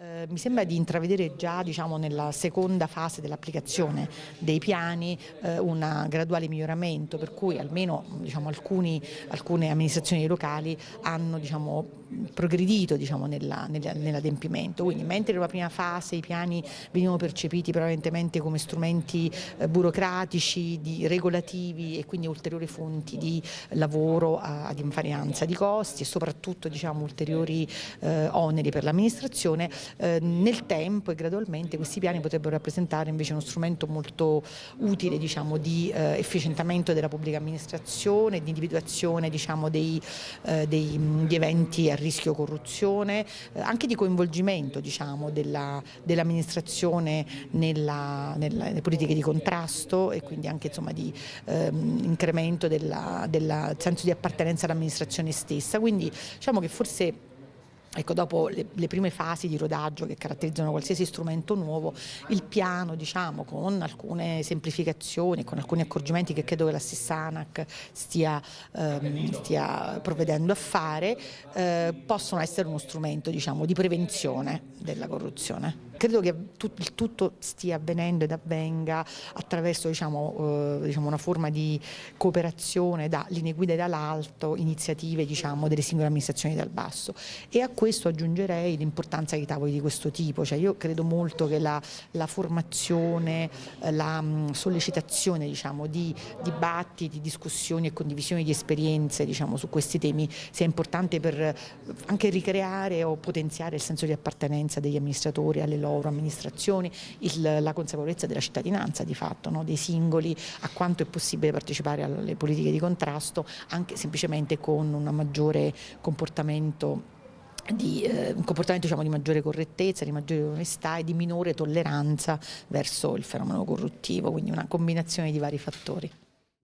Mi sembra di intravedere già, diciamo, nella seconda fase dell'applicazione dei piani un graduale miglioramento, per cui almeno, diciamo, alcune amministrazioni locali hanno, diciamo, progredito, diciamo, nell'adempimento. Quindi mentre nella prima fase i piani venivano percepiti prevalentemente come strumenti burocratici, regolativi e quindi ulteriori fonti di lavoro ad invarianza di costi e soprattutto, diciamo, ulteriori oneri per l'amministrazione, nel tempo e gradualmente questi piani potrebbero rappresentare invece uno strumento molto utile, diciamo, di efficientamento della pubblica amministrazione, di individuazione, diciamo, di eventi a rischio corruzione, anche di coinvolgimento, diciamo, dell'amministrazione nelle politiche di contrasto e quindi anche, insomma, di incremento del senso di appartenenza all'amministrazione stessa. Quindi diciamo che forse, ecco, dopo le prime fasi di rodaggio che caratterizzano qualsiasi strumento nuovo, il piano, diciamo, con alcune semplificazioni, con alcuni accorgimenti che credo che la stessa ANAC stia provvedendo a fare, possono essere uno strumento, diciamo, di prevenzione della corruzione. Credo che il tutto stia avvenendo ed avvenga attraverso, diciamo, una forma di cooperazione da linee guida dall'alto, iniziative, diciamo, delle singole amministrazioni dal basso. E a questo aggiungerei l'importanza di tavoli di questo tipo. Cioè, io credo molto che la formazione, la sollecitazione, diciamo, di dibattiti, discussioni e condivisioni di esperienze, diciamo, su questi temi sia importante per anche ricreare o potenziare il senso di appartenenza degli amministratori alle loro amministrazioni, la consapevolezza della cittadinanza di fatto, no? Dei singoli, a quanto è possibile partecipare alle politiche di contrasto, anche semplicemente con un maggiore comportamento diciamo, di maggiore correttezza, di maggiore onestà e di minore tolleranza verso il fenomeno corruttivo, quindi una combinazione di vari fattori.